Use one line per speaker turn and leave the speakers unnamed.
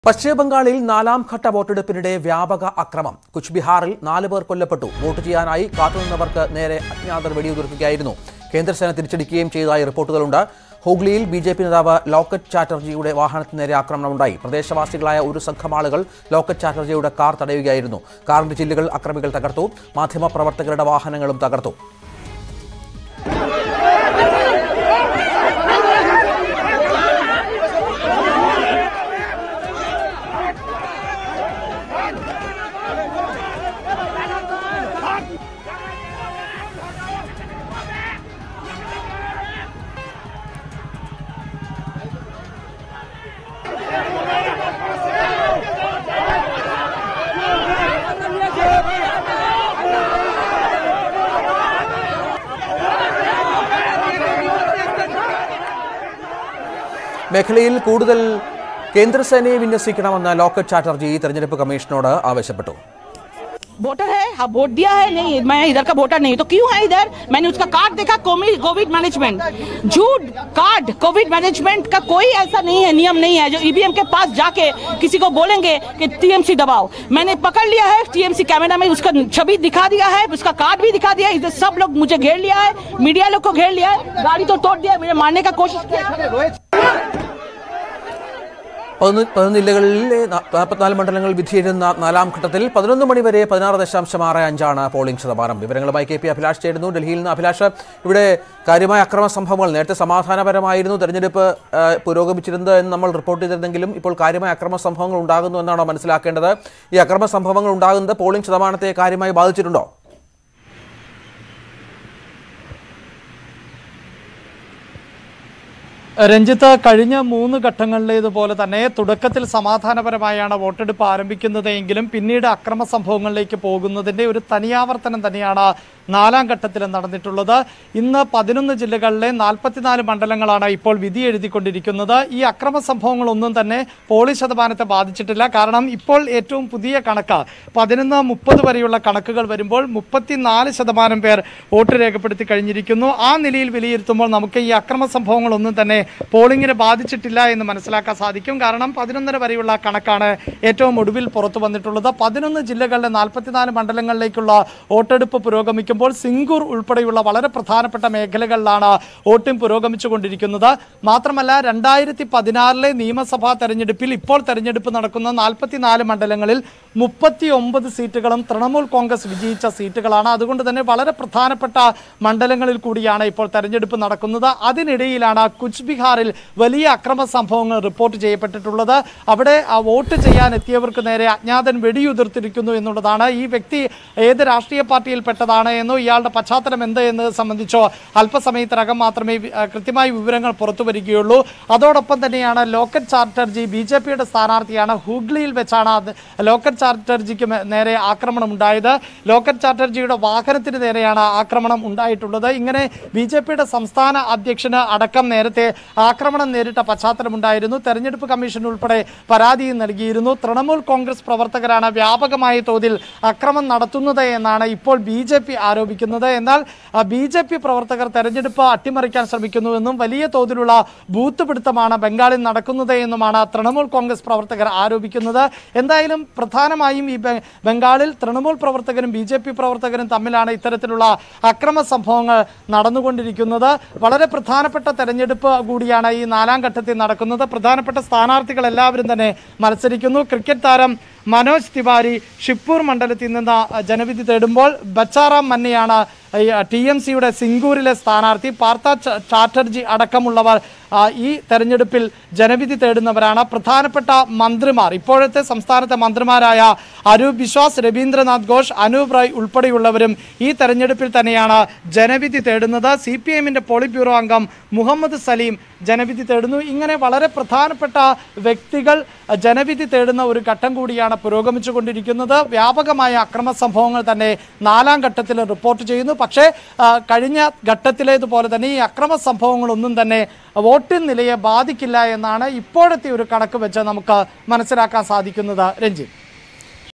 പശ്ചിമ ബംഗാളിൽ നാലാം ഘട്ട വോട്ടെടുപ്പിനിടെ വ്യാപക അക്രമം. കുച്ച്ബിഹാറിൽ 4 പേർ കൊല്ലപ്പെട്ടു. വോട്ട് ചെയ്യാനായി കാത്തുനിന്നവർക്ക് നേരെ അജ്ഞാതർ വെടിയുതിർക്കുകയായിരുന്നു. കേന്ദ്രസേന തിരിച്ചടിക്കുകയും ചെയ്തതായി റിപ്പോർട്ടുകളുണ്ട്. ഹൂഗ്ലിയിൽ ബിജെപി നേതാവ് ലോക്കറ്റ് ചാറ്റർജിയുടെ വാഹനത്തിന് നേരെ ആക്രമണമുണ്ടായി. പ്രദേശവാസികളായ ഒരു സംഘം ആളുകൾ ലോക്കറ്റ് ചാറ്റർജിയുടെ കാർ തടയുകയായിരുന്നു. കാറിന്റെ ചില്ലുകൾ അക്രമികൾ തകർത്തു. മാധ്യമപ്രവർത്തകരുടെ വാഹനങ്ങളും തകർത്തു. മേഖലയിൽ കൂടുതൽ കേന്ദ്രസേനയെ വിന്യസിക്കണമെന്ന് ലോക്കറ്റ് ചാറ്റർജി തെരഞ്ഞെടുപ്പ് കമ്മീഷനോട് ആവശ്യപ്പെട്ടു.
वोटर है, हाँ वोट दिया है, नहीं मैं इधर का वोटर नहीं तो क्यों है इधर? मैंने उसका कार्ड देखा, कोविड मैनेजमेंट झूठ कार्ड कोविड मैनेजमेंट का कोई ऐसा नहीं है, नियम नहीं है जो ईवीएम के पास जाके किसी को बोलेंगे कि टीएमसी दबाओ. मैंने पकड़ लिया है, टीएमसी कैमरा में उसका छवि दिखा दिया है, उसका कार्ड भी दिखा दिया है. इधर सब लोग मुझे घेर लिया है, मीडिया लोग को घेर लिया है, गाड़ी तो तोड़ दिया, मुझे मारने का कोशिश किया.
11 ജില്ലകളിലെ 44 മണ്ഡലങ്ങൾ വിധിയെഴുതുന്ന നാലാം ഘട്ടത്തിൽ 11 മണി വരെ 16.65 പോളിംഗ് ശതമാനം. വിവരങ്ങളുമായി കെ പി അഭിലാഷ് ചേരുന്നു. ഡൽഹിയിൽ നിന്ന് അഭിലാഷ്, ഇവിടെ കാര്യമായ അക്രമ സംഭവങ്ങൾ, നേരത്തെ സമാധാനപരമായിരുന്നു തെരഞ്ഞെടുപ്പ് പുരോഗമിച്ചിരുന്നത് എന്ന് നമ്മൾ റിപ്പോർട്ട് ചെയ്തിരുന്നെങ്കിലും ഇപ്പോൾ കാര്യമായ അക്രമ സംഭവങ്ങൾ ഉണ്ടാകുന്നു എന്നാണോ മനസ്സിലാക്കേണ്ടത്? ഈ അക്രമ സംഭവങ്ങൾ ഉണ്ടാകുന്നത് പോളിംഗ് ശതമാനത്തെ കാര്യമായി ബാധിച്ചിട്ടുണ്ടോ?
രഞ്ജിത്ത്, കഴിഞ്ഞ 3 ഘട്ടങ്ങളിലേതുപോലെ തന്നെ തുടക്കത്തിൽ സമാധാനപരമായാണ് വോട്ടെടുപ്പ് ആരംഭിക്കുന്നത് എങ്കിലും പിന്നീട് അക്രമ സംഭവങ്ങളിലേക്ക് പോകുന്നതിൻ്റെ ഒരു തനിയാവർത്തനം തന്നെയാണ് നാലാം ഘട്ടത്തിൽ നടന്നിട്ടുള്ളത്. ഇന്ന് 11 ജില്ലകളിലെ 44 മണ്ഡലങ്ങളാണ് ഇപ്പോൾ വിധി എഴുതിക്കൊണ്ടിരിക്കുന്നത്. ഈ അക്രമ സംഭവങ്ങളൊന്നും തന്നെ പോളിംഗ് ശതമാനത്തെ ബാധിച്ചിട്ടില്ല. കാരണം ഇപ്പോൾ ഏറ്റവും പുതിയ കണക്ക് 11:30 വരെയുള്ള കണക്കുകൾ വരുമ്പോൾ 34% പേർ വോട്ട് രേഖപ്പെടുത്തി കഴിഞ്ഞിരിക്കുന്നു. ആ നിലയിൽ വിലയിരുത്തുമ്പോൾ നമുക്ക് ഈ അക്രമ സംഭവങ്ങളൊന്നും തന്നെ പോളിംഗിനെ ബാധിച്ചിട്ടില്ല എന്ന് മനസ്സിലാക്കാൻ സാധിക്കും. കാരണം 11:30 വരെയുള്ള കണക്കാണ് ഏറ്റവും ഒടുവിൽ പുറത്തു വന്നിട്ടുള്ളത്. 11 ജില്ലകളിലെ 44 മണ്ഡലങ്ങളിലേക്കുള്ള വോട്ടെടുപ്പ് പുരോഗമിക്കുമ്പോൾ സിംഗൂർ ഉൾപ്പെടെയുള്ള വളരെ പ്രധാനപ്പെട്ട മേഖലകളിലാണ് വോട്ടിംഗ് പുരോഗമിച്ചുകൊണ്ടിരിക്കുന്നത്. മാത്രമല്ല 2016 നിയമസഭാ തെരഞ്ഞെടുപ്പിൽ ഇപ്പോൾ തെരഞ്ഞെടുപ്പ് നടക്കുന്ന 44 മണ്ഡലങ്ങളിൽ 39 സീറ്റുകളും തൃണമൂൽ കോൺഗ്രസ് വിജയിച്ച സീറ്റുകളാണ്. അതുകൊണ്ട് തന്നെ വളരെ പ്രധാനപ്പെട്ട മണ്ഡലങ്ങളിൽ കൂടിയാണ് ഇപ്പോൾ തെരഞ്ഞെടുപ്പ് നടക്കുന്നത്. അതിനിടയിലാണ് കുച്ച്ബിഹാറിൽ വലിയ അക്രമ സംഭവങ്ങൾ റിപ്പോർട്ട് ചെയ്യപ്പെട്ടിട്ടുള്ളത്. അവിടെ വോട്ട് ചെയ്യാൻ എത്തിയവർക്ക് നേരെ അജ്ഞാതൻ വെടിയുതിർത്തിരിക്കുന്നു എന്നുള്ളതാണ്. ഈ വ്യക്തി ഏത് രാഷ്ട്രീയ പാർട്ടിയിൽപ്പെട്ടതാണ് എന്നോ ഇയാളുടെ പശ്ചാത്തലം എന്ത് എന്നത് സംബന്ധിച്ചോ അല്പസമയത്തിനകം മാത്രമേ കൃത്യമായ വിവരങ്ങൾ പുറത്തു വരികയുള്ളൂ. അതോടൊപ്പം തന്നെയാണ് ലോക്കറ്റ് ചാറ്റർജി ബിജെപിയുടെ സ്ഥാനാർത്ഥിയാണ്. ഹൂഗ്ലിയിൽ വെച്ചാണ് ലോക്കറ്റ് ചാറ്റർജിക്ക് നേരെ ആക്രമണം ഉണ്ടായത്. ലോക്കറ്റ് ചാറ്റർജിയുടെ വാഹനത്തിന് നേരെയാണ് ആക്രമണം ഉണ്ടായിട്ടുള്ളത്. ഇങ്ങനെ ബിജെപിയുടെ സംസ്ഥാന അധ്യക്ഷന് അടക്കം നേരത്തെ ആക്രമണം നേരിട്ട പശ്ചാത്തലമുണ്ടായിരുന്നു. തെരഞ്ഞെടുപ്പ് കമ്മീഷൻ ഉൾപ്പെടെ പരാതിയും നൽകിയിരുന്നു. തൃണമൂൽ കോൺഗ്രസ് പ്രവർത്തകരാണ് വ്യാപകമായ തോതിൽ അക്രമം നടത്തുന്നത് എന്നാണ് ഇപ്പോൾ ബിജെപി ആരോപിക്കുന്നത്. എന്നാൽ ബിജെപി പ്രവർത്തകർ തെരഞ്ഞെടുപ്പ് അട്ടിമറിക്കാൻ ശ്രമിക്കുന്നുവെന്നും വലിയ തോതിലുള്ള ബൂത്ത് പിടുത്തമാണ് ബംഗാളിൽ നടക്കുന്നത് എന്നുമാണ് തൃണമൂൽ കോൺഗ്രസ് പ്രവർത്തകർ ആരോപിക്കുന്നത്. എന്തായാലും പ്രധാനമായും ഈ ബംഗാളിൽ തൃണമൂൽ പ്രവർത്തകരും ബിജെപി പ്രവർത്തകരും തമ്മിലാണ് ഇത്തരത്തിലുള്ള അക്രമ സംഭവങ്ങൾ നടന്നുകൊണ്ടിരിക്കുന്നത്. വളരെ പ്രധാനപ്പെട്ട തെരഞ്ഞെടുപ്പ് കൂടിയാണ് ഈ നാലാം ഘട്ടത്തിൽ നടക്കുന്നത്. പ്രധാനപ്പെട്ട സ്ഥാനാർത്ഥികൾ എല്ലാവരും തന്നെ മത്സരിക്കുന്നു. ക്രിക്കറ്റ് താരം മനോജ് തിവാരി ഷിപ്പൂർ മണ്ഡലത്തിൽ നിന്ന് ജനവിധി തേടുമ്പോൾ ബച്ചാറാം മന്നയാണ് TMCയുടെ സിംഗൂരിലെ സ്ഥാനാർത്ഥി. പാർത്ഥ ചാറ്റർജി അടക്കമുള്ളവർ ഈ തെരഞ്ഞെടുപ്പിൽ ജനവിധി തേടുന്നവരാണ്. പ്രധാനപ്പെട്ട മന്ത്രിമാർ, ഇപ്പോഴത്തെ സംസ്ഥാനത്തെ മന്ത്രിമാരായ അരൂപ് ബിശ്വാസ്, രവീന്ദ്രനാഥ് ഘോഷ്, അനൂപ് റായ് ഉൾപ്പെടെയുള്ളവരും ഈ തെരഞ്ഞെടുപ്പിൽ തന്നെയാണ് ജനവിധി തേടുന്നത്. CPMന്റെ പോളിറ്റ് ബ്യൂറോ അംഗം മുഹമ്മദ് സലീം ജനവിധി തേടുന്നു. ഇങ്ങനെ വളരെ പ്രധാനപ്പെട്ട വ്യക്തികൾ ജനവിധി തേടുന്ന ഒരു ഘട്ടം കൂടിയാണ് പുരോഗമിച്ചുകൊണ്ടിരിക്കുന്നത്. വ്യാപകമായ അക്രമ സംഭവങ്ങൾ തന്നെ നാലാം ഘട്ടത്തിൽ റിപ്പോർട്ട് ചെയ്യുന്നു. പക്ഷേ കഴിഞ്ഞ ഘട്ടത്തിലേതുപോലെ തന്നെ ഈ അക്രമ സംഭവങ്ങളൊന്നും തന്നെ വോട്ടിംഗ് നിലയെ ബാധിക്കില്ല എന്നാണ് ഇപ്പോഴത്തെ ഒരു കണക്ക് വെച്ച് നമുക്ക് മനസ്സിലാക്കാൻ സാധിക്കുന്നത്. രഞ്ജിത്ത്.